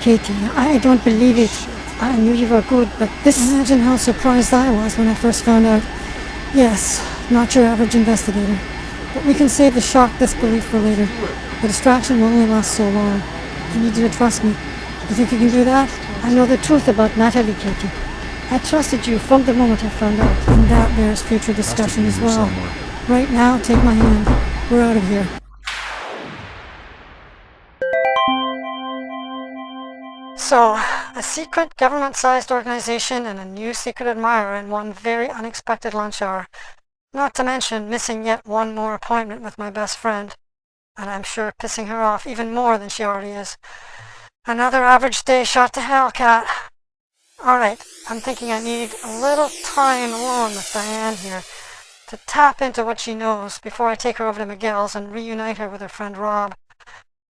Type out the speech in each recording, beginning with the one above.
Katie, I don't believe it. I knew you were good, but imagine how surprised I was when I first found out. Yes, not your average investigator. But we can save the shock disbelief for later. The distraction will only last so long. I need you to trust me. You think you can do that? I know the truth about Natalie, Katie. I trusted you from the moment I found out. And that bears future discussion as well. Right now, take my hand. We're out of here. So, a secret government-sized organization and a new secret admirer in one very unexpected lunch hour. Not to mention missing yet one more appointment with my best friend. And I'm sure pissing her off even more than she already is. Another average day shot to hell, Kat. Alright, I'm thinking I need a little time alone with Diane here to tap into what she knows before I take her over to Miguel's and reunite her with her friend Rob.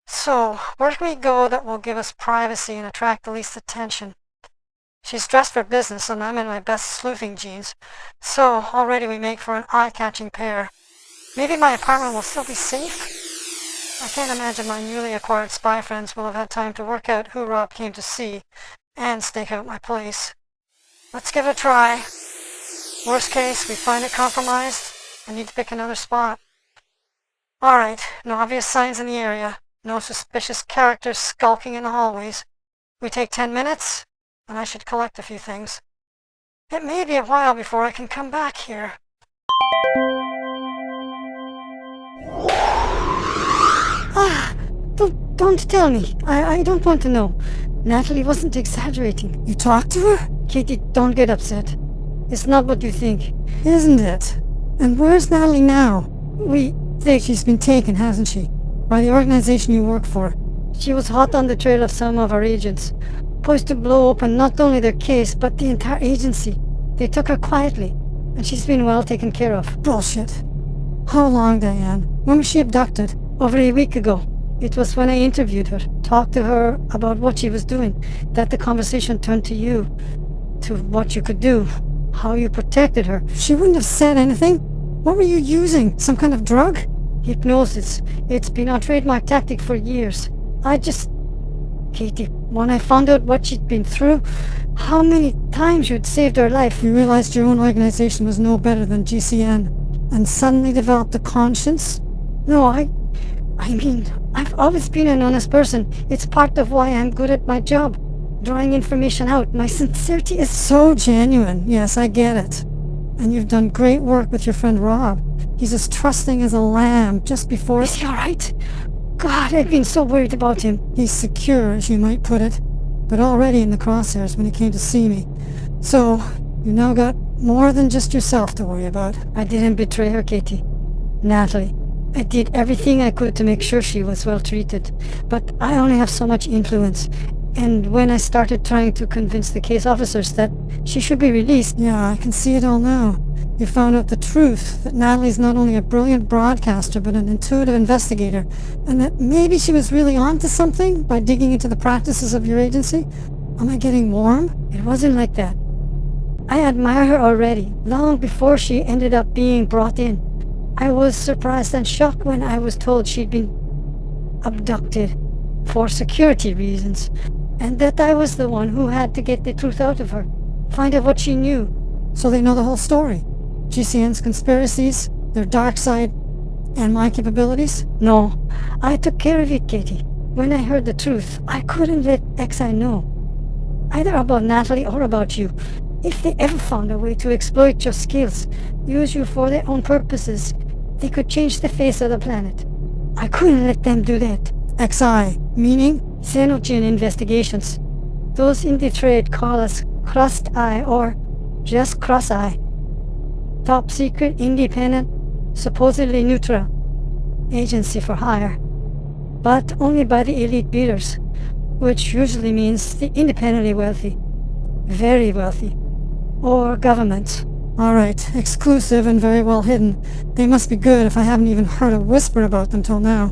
So, where can we go that will give us privacy and attract the least attention? She's dressed for business and I'm in my best sleuthing jeans, so already we make for an eye-catching pair. Maybe my apartment will still be safe? I can't imagine my newly acquired spy friends will have had time to work out who Rob came to see and stake out my place. Let's give it a try. Worst case, we find it compromised and need to pick another spot. Alright, no obvious signs in the area. No suspicious characters skulking in the hallways. We take 10 minutes, and I should collect a few things. It may be a while before I can come back here. Don't tell me. I don't want to know. Natalie wasn't exaggerating. You talked to her? Katie, don't get upset. It's not what you think. Isn't it? And where's Natalie now? We think she's been taken, hasn't she? By the organization you work for. She was hot on the trail of some of our agents, poised to blow open not only their case, but the entire agency. They took her quietly, and she's been well taken care of. Bullshit. How long, Diane? When was she abducted? Over a week ago. It was when I interviewed her, talked to her about what she was doing, that the conversation turned to you, to what you could do, how you protected her. She wouldn't have said anything. What were you using? Some kind of drug? Hypnosis. It's been our trademark tactic for years. Katie, when I found out what she'd been through, how many times you'd saved her life. You realized your own organization was no better than GCN, and suddenly developed a conscience? No, I mean, I've always been an honest person. It's part of why I'm good at my job. Drawing information out. My sincerity is so genuine. Yes, I get it. And you've done great work with your friend Rob. He's as trusting as a lamb just before... Is he alright? God, I've been so worried about him. He's secure, as you might put it, but already in the crosshairs when he came to see me. So, you now got more than just yourself to worry about. I didn't betray her, Katie. Natalie. I did everything I could to make sure she was well treated, but I only have so much influence. And when I started trying to convince the case officers that she should be released... Yeah, I can see it all now. You found out the truth, that Natalie's not only a brilliant broadcaster, but an intuitive investigator, and that maybe she was really onto something by digging into the practices of your agency? Am I getting warm? It wasn't like that. I admire her already, long before she ended up being brought in. I was surprised and shocked when I was told she'd been abducted for security reasons, and that I was the one who had to get the truth out of her, find out what she knew. So they know the whole story? GCN's conspiracies, their dark side, and my capabilities? No, I took care of it, Katie. When I heard the truth, I couldn't let XI know. Either about Natalie or about you. If they ever found a way to exploit your skills, use you for their own purposes, they could change the face of the planet. I couldn't let them do that. XI, meaning? Xenogen Investigations. Those in the trade call us Crossed Eye or just Cross-Eye. Top secret, independent, supposedly neutral. Agency for hire. But only by the elite bidders, which usually means the independently wealthy. Very wealthy. Or governments. Alright, exclusive and very well hidden. They must be good if I haven't even heard a whisper about them till now.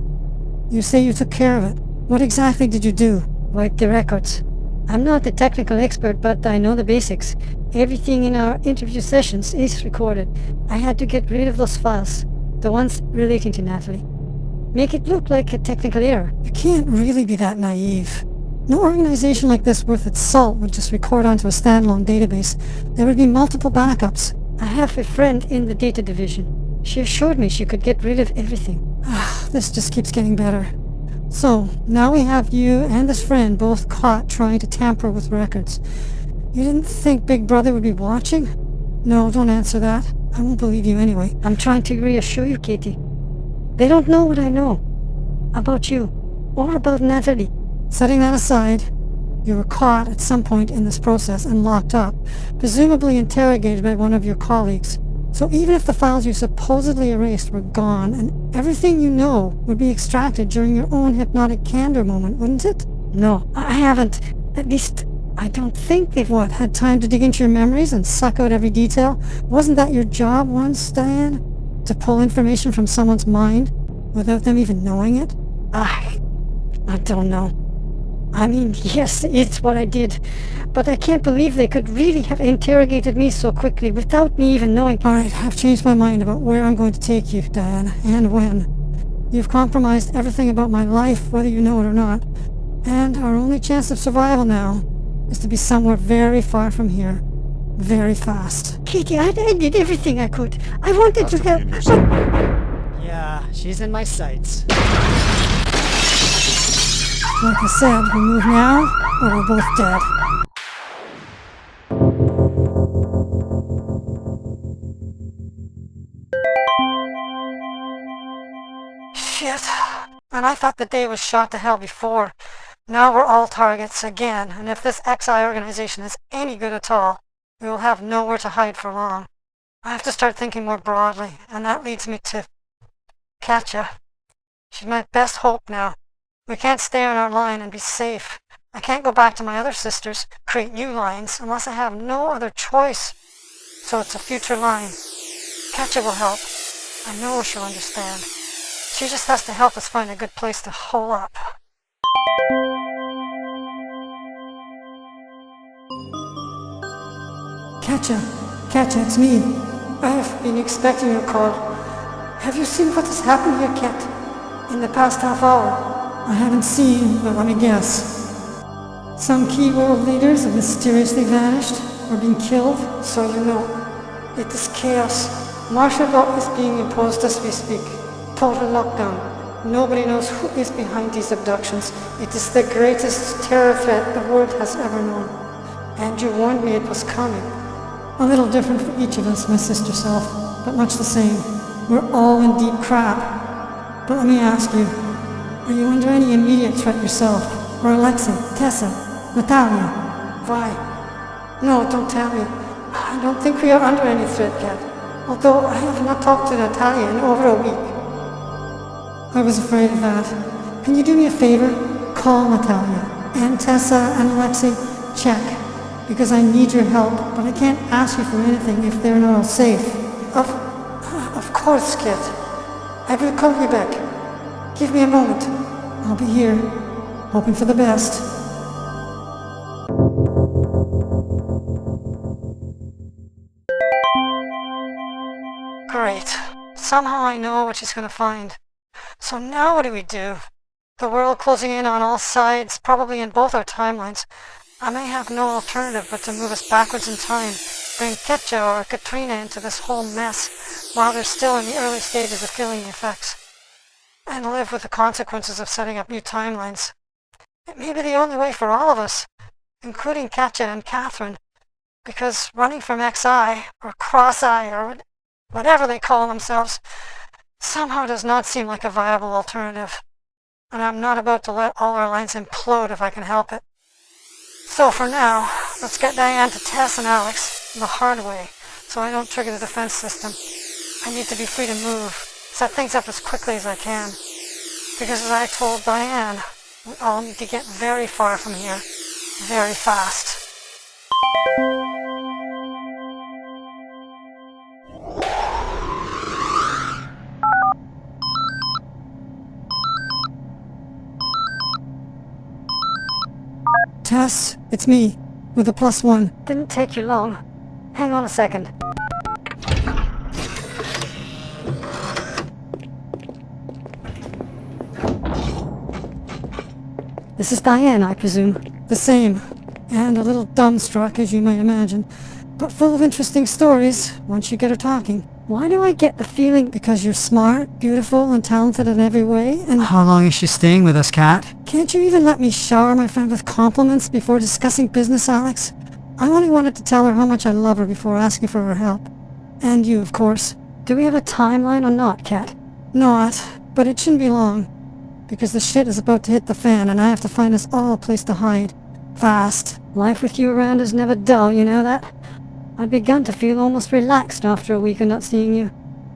You say you took care of it. What exactly did you do? Wipe the records. I'm not a technical expert, but I know the basics. Everything in our interview sessions is recorded. I had to get rid of those files, the ones relating to Natalie. Make it look like a technical error. You can't really be that naive. No organization like this worth its salt would just record onto a standalone database. There would be multiple backups. I have a friend in the data division. She assured me she could get rid of everything. This just keeps getting better. So, now we have you and this friend both caught trying to tamper with records. You didn't think Big Brother would be watching? No, don't answer that. I won't believe you anyway. I'm trying to reassure you, Katie. They don't know what I know. About you. Or about Natalie. Setting that aside, you were caught at some point in this process and locked up, presumably interrogated by one of your colleagues. So even if the files you supposedly erased were gone, and everything you know would be extracted during your own hypnotic candor moment, wouldn't it? No, I haven't. At least, I don't think they've had time to dig into your memories and suck out every detail. Wasn't that your job once, Diane? To pull information from someone's mind without them even knowing it? I don't know. I mean, yes, it's what I did, but I can't believe they could really have interrogated me so quickly without me even knowing. Alright, I've changed my mind about where I'm going to take you, Diana, and when. You've compromised everything about my life, whether you know it or not, and our only chance of survival now is to be somewhere very far from here. Very fast. Katie, I did everything I could. I wanted to help, but... Yeah, she's in my sights. Like I said, we move now, or we're both dead. Shit. And I thought the day was shot to hell before. Now we're all targets again, and if this XI organization is any good at all, we will have nowhere to hide for long. I have to start thinking more broadly, and that leads me to Katja. She's my best hope now. We can't stay on our line and be safe. I can't go back to my other sisters, create new lines, unless I have no other choice. So it's a future line. Katja will help. I know she'll understand. She just has to help us find a good place to hole up. Katja, it's me. I have been expecting your call. Have you seen what has happened here, Kat? In the past half hour? I haven't seen, but let me guess. Some key world leaders have mysteriously vanished or been killed, so you know. It is chaos. Martial law is being imposed as we speak. Total lockdown. Nobody knows who is behind these abductions. It is the greatest terror threat the world has ever known. And you warned me it was coming. A little different for each of us, my sister self, but much the same. We're all in deep crap. But let me ask you, are you under any immediate threat yourself? Or Alexei, Tessa, Natalia? Why? No, don't tell me. I don't think we are under any threat yet. Although I have not talked to Natalia in over a week. I was afraid of that. Can you do me a favor? Call Natalia. And Tessa and Alexei, check. Because I need your help, but I can't ask you for anything if they're not all safe. Of course, Kat. I will call you back. Give me a moment. I'll be here, hoping for the best. Great. Somehow I know what she's going to find. So now what do we do? The world closing in on all sides, probably in both our timelines. I may have no alternative but to move us backwards in time, bring Ketja or Katrina into this whole mess while they're still in the early stages of feeling the effects, and live with the consequences of setting up new timelines. It may be the only way for all of us, including Katja and Catherine, because running from XI, or Cross-Eye, or whatever they call themselves, somehow does not seem like a viable alternative, and I'm not about to let all our lines implode if I can help it. So for now, let's get Diane to Tess and Alex the hard way, so I don't trigger the defense system. I need to be free to move, set things up as quickly as I can. Because as I told Diane, we all need to get very far from here, very fast. Tess, it's me, with a +1. Didn't take you long. Hang on a second. This is Diane, I presume. The same. And a little dumbstruck, as you may imagine. But full of interesting stories, once you get her talking. Why do I get the feeling because you're smart, beautiful, and talented in every way, and... How long is she staying with us, Kat? Can't you even let me shower my friend with compliments before discussing business, Alex? I only wanted to tell her how much I love her before asking for her help. And you, of course. Do we have a timeline or not, Kat? Not, but it shouldn't be long. Because the shit is about to hit the fan, and I have to find us all a place to hide. Fast. Life with you around is never dull, you know that? I'd begun to feel almost relaxed after a week of not seeing you.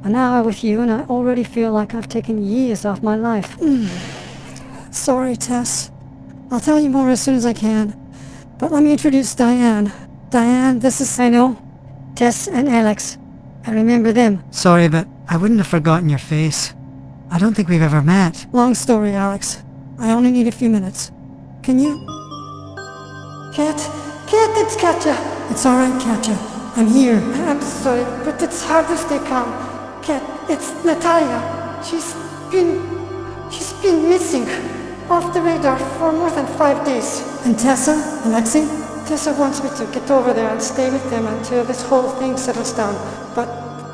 An hour with you and I already feel like I've taken years off my life. Sorry, Tess. I'll tell you more as soon as I can. But let me introduce Diane. Diane, this is... I know. Tess and Alex. I remember them. Sorry, but I wouldn't have forgotten your face. I don't think we've ever met. Long story, Alex. I only need a few minutes. Can you... Kat, it's Katja. It's alright, Katja. I'm here. I'm sorry, but it's hard to stay calm. Kat, it's Natalia. She's been missing. Off the radar for more than 5 days. And Tessa? Alexei? Tessa wants me to get over there and stay with them until this whole thing settles down. But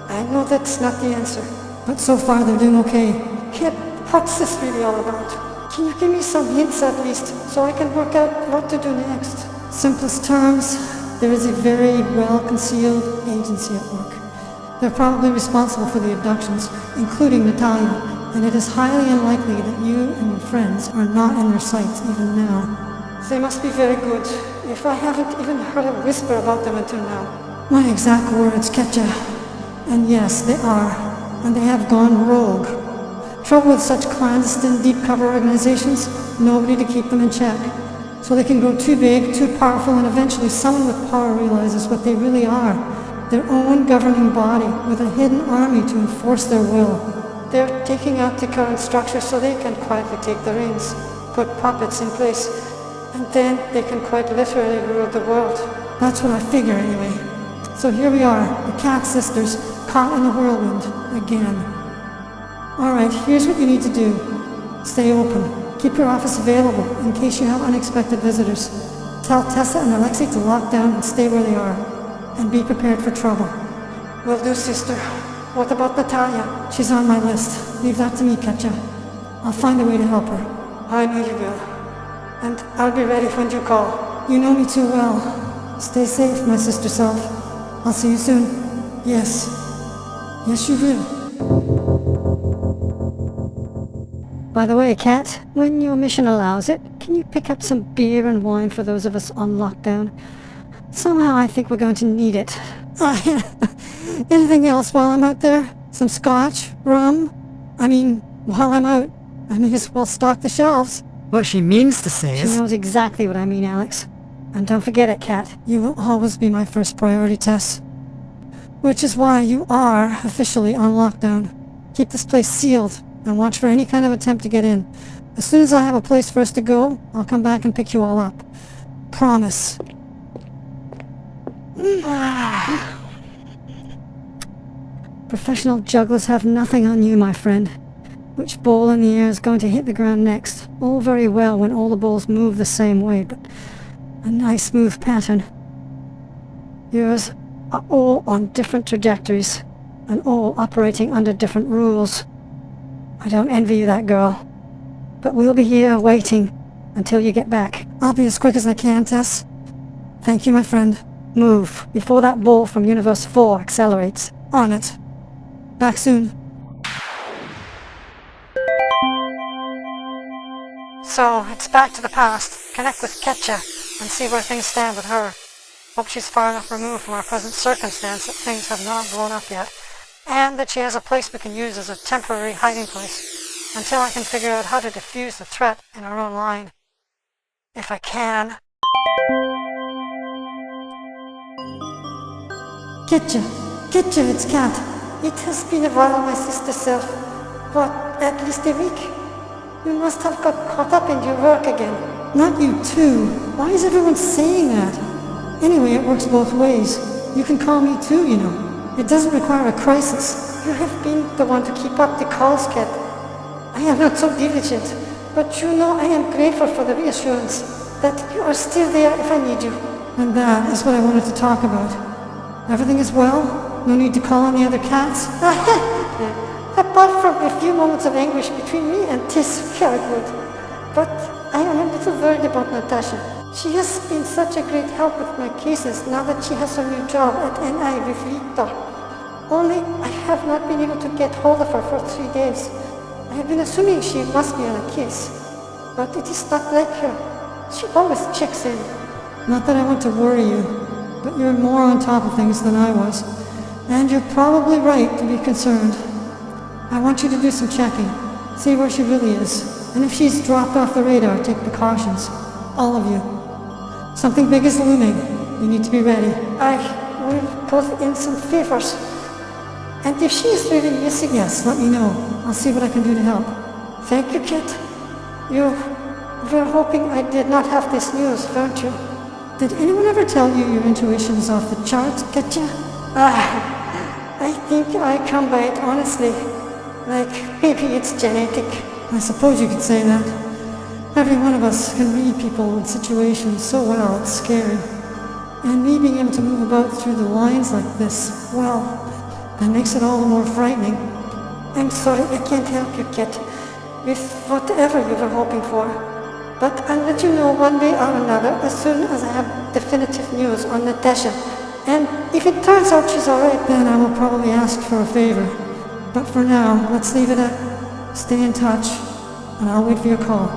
I know that's not the answer. But so far they're doing okay. Kat, what's this really all about? Can you give me some hints at least, so I can work out what to do next? Simplest terms, there is a very well-concealed agency at work. They're probably responsible for the abductions, including Natalia, and it is highly unlikely that you and your friends are not in their sights even now. They must be very good, if I haven't even heard a whisper about them until now. My exact words, Katja. And yes, they are, and they have gone rogue. Trouble with such clandestine, deep-cover organizations, nobody to keep them in check. So they can grow too big, too powerful, and eventually someone with power realizes what they really are. Their own governing body, with a hidden army to enforce their will. They're taking out the current structure so they can quietly take the reins, put puppets in place, and then they can quite literally rule the world. That's what I figure anyway. So here we are, the Cat sisters, caught in the whirlwind, again. Alright, here's what you need to do. Stay open. Keep your office available in case you have unexpected visitors. Tell Tessa and Alexei to lock down and stay where they are. And be prepared for trouble. Will do, sister. What about Natalia? She's on my list. Leave that to me, Katja. I'll find a way to help her. I know you will. And I'll be ready when you call. You know me too well. Stay safe, my sister self. I'll see you soon. Yes. Yes, you will. By the way, Kat, when your mission allows it, can you pick up some beer and wine for those of us on lockdown? Somehow I think we're going to need it. Anything else while I'm out there? Some scotch? Rum? I mean, while I'm out, I may as well stock the shelves. What she means to say is... She knows exactly what I mean, Alex. And don't forget it, Kat. You will always be my first priority, Tess. Which is why you are officially on lockdown. Keep this place sealed, and watch for any kind of attempt to get in. As soon as I have a place for us to go, I'll come back and pick you all up. Promise. Professional jugglers have nothing on you, my friend. Which ball in the air is going to hit the ground next? All very well when all the balls move the same way, but a nice smooth pattern. Yours are all on different trajectories, and all operating under different rules. I don't envy you that, girl. But we'll be here waiting until you get back. I'll be as quick as I can, Tess. Thank you, my friend. Move, before that ball from Universe 4 accelerates. On it. Back soon. So, it's back to the past. Connect with Katja and see where things stand with her. Hope she's far enough removed from our present circumstance that things have not blown up yet. And that she has a place we can use as a temporary hiding place, until I can figure out how to defuse the threat in our own line. If I can. Kitcha, it's Kat. It has been a while, my sister self. What, at least a week? You must have got caught up in your work again. Not you too. Why is everyone saying that? Anyway, it works both ways. You can call me too, you know. It doesn't require a crisis. You have been the one to keep up the calls, Kat. I am not so diligent, But you know I am grateful for the reassurance that you are still there if I need you. And that is what I wanted to talk about. Everything is well? No need to call on the other cats? Apart from a few moments of anguish between me and this Carrotwood. But I am a little worried about Natasha. She has been such a great help with my cases now that she has her new job at NI with Victor. Only I have not been able to get hold of her for 3 days. I have been assuming she must be on a case. But it is not like her. She always checks in. Not that I want to worry you, but you're more on top of things than I was. And you're probably right to be concerned. I want you to do some checking. See where she really is. And if she's dropped off the radar, take precautions. All of you. Something big is looming. You need to be ready. I will put in some favors. And if she is really missing, yes, let me know. I'll see what I can do to help. Thank you, Kat. You were hoping I did not have this news, weren't you? Did anyone ever tell you your intuition is off the charts, Katja? I think I come by it honestly. Like, maybe it's genetic. I suppose you could say that. Every one of us can read people and situations so well, it's scary. And me being able to move about through the lines like this, well, that makes it all the more frightening. I'm sorry I can't help you, Kat, with whatever you were hoping for. But I'll let you know one way or another as soon as I have definitive news on Natasha. And if it turns out she's alright, then I will probably ask for a favor. But for now, let's leave it at stay in touch, and I'll wait for your call.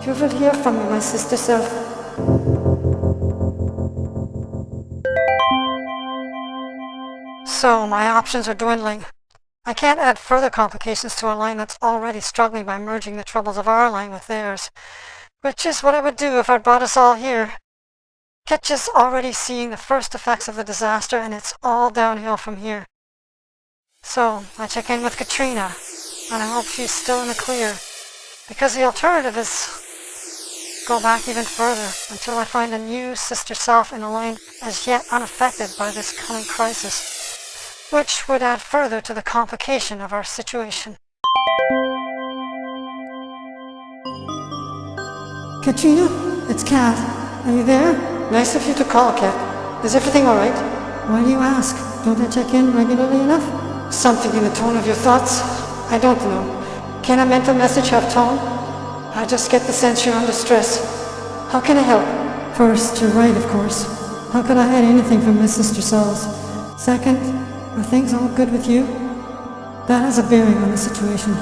You will hear from me, my sister self. So, my options are dwindling. I can't add further complications to a line that's already struggling by merging the troubles of our line with theirs, which is what I would do if I'd brought us all here. Ketch is already seeing the first effects of the disaster, and it's all downhill from here. So, I check in with Katrina, and I hope she's still in the clear, because the alternative is go back even further until I find a new sister self in a line as yet unaffected by this coming crisis, which would add further to the complication of our situation. Katrina, it's Kat. Are you there? Nice of you to call, Kat. Is everything alright? Why do you ask? Don't I check in regularly enough? Something in the tone of your thoughts? I don't know. Can a mental message have tone? I just get the sense you're under stress. How can I help? First, you're right, of course. How could I hide anything from my sister selves? Second, are things all good with you? That has a bearing on the situation.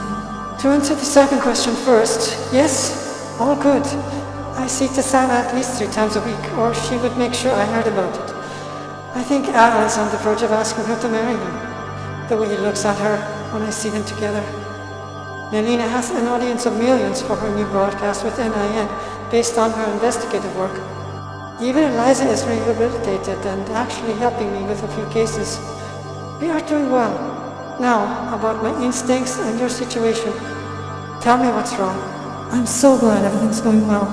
To answer the second question first, yes, all good. I see Tassana at least 3 times a week, or she would make ssure I heard about it. I think Al is on the verge of asking her to marry him, the way he looks at her when I see them together. Melina has an audience of millions for her new broadcast with NIN, based on her investigative work. Even Eliza is rehabilitated and actually helping me with a few cases. We are doing well. Now, about my instincts and your situation. Tell me what's wrong. I'm so glad everything's going well.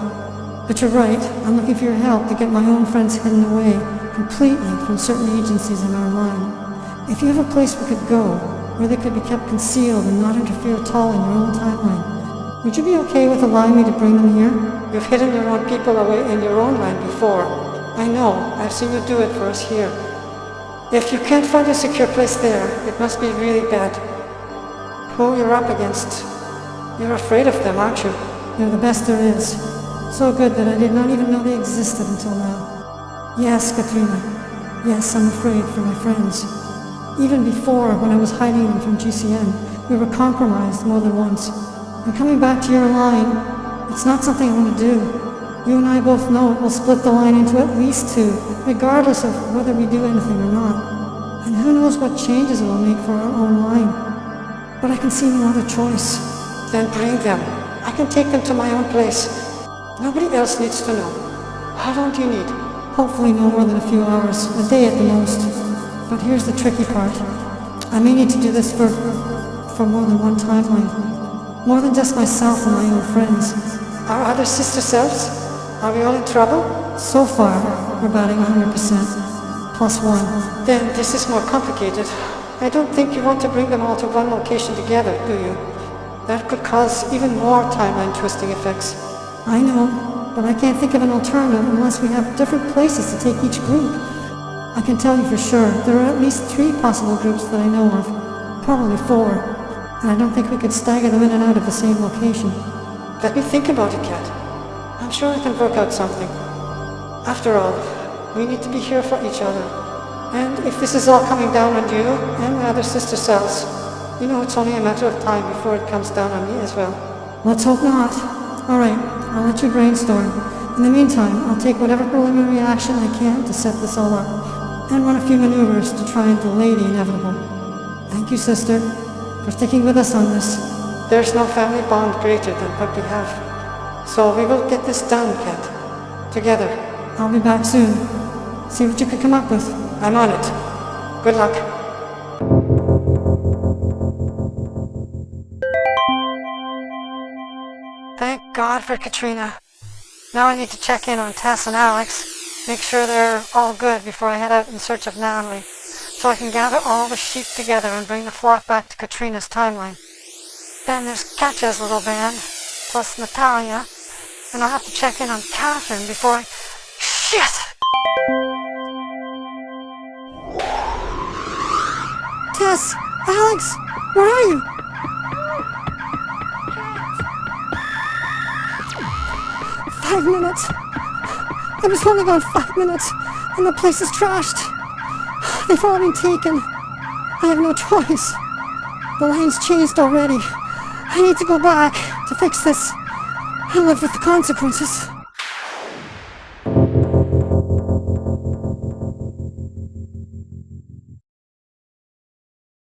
But you're right, I'm looking for your help to get my own friends hidden away completely from certain agencies in our line. If you have a place we could go, where they could be kept concealed and not interfere at all in your own timeline, would you be okay with allowing me to bring them here? You've hidden your own people away in your own line before. I know, I've seen you do it for us here. If you can't find a secure place there, it must be really bad. Who you're up against. You're afraid of them, aren't you? They're the best there is. So good that I did not even know they existed until now. Yes, Katrina. Yes, I'm afraid for my friends. Even before, when I was hiding them from GCN, we were compromised more than once. And coming back to your line, it's not something I want to do. You and I both know it will split the line into at least 2, regardless of whether we do anything or not. And who knows what changes it will make for our own line. But I can see no other choice. Then bring them. I can take them to my own place. Nobody else needs to know. How long do you need? Hopefully no more than a few hours, a day at the most. But here's the tricky part. I may need to do this for more than one timeline. More than just myself and my own friends. Our other sister selves? Are we all in trouble? So far, we're batting 100%. Plus 1. Then this is more complicated. I don't think you want to bring them all to one location together, do you? That could cause even more timeline twisting effects. I know, but I can't think of an alternative unless we have different places to take each group. I can tell you for sure, there are at least 3 possible groups that I know of. Probably 4. And I don't think we could stagger them in and out of the same location. Let me think about it, Kat. I'm sure I can work out something. After all, we need to be here for each other. And if this is all coming down on you and my other sister cells, you know it's only a matter of time before it comes down on me as well. Let's hope not. Alright, I'll let you brainstorm. In the meantime, I'll take whatever preliminary action I can to set this all up, and run a few maneuvers to try and delay the inevitable. Thank you, sister, for sticking with us on this. There's no family bond greater than what we have. So we will get this done, Kat. Together. I'll be back soon. See what you can come up with. I'm on it. Good luck. Thank God for Katrina. Now I need to check in on Tess and Alex, make sure they're all good before I head out in search of Natalie, so I can gather all the sheep together and bring the flock back to Katrina's timeline. Then there's Katja's little band, plus Natalia, and I'll have to check in on Catherine before I... Shit! Tess! Alex! Where are you? 5 minutes. I was only gone 5 minutes, and the place is trashed. They've all been taken. I have no choice. The line's changed already. I need to go back to fix this and live with the consequences.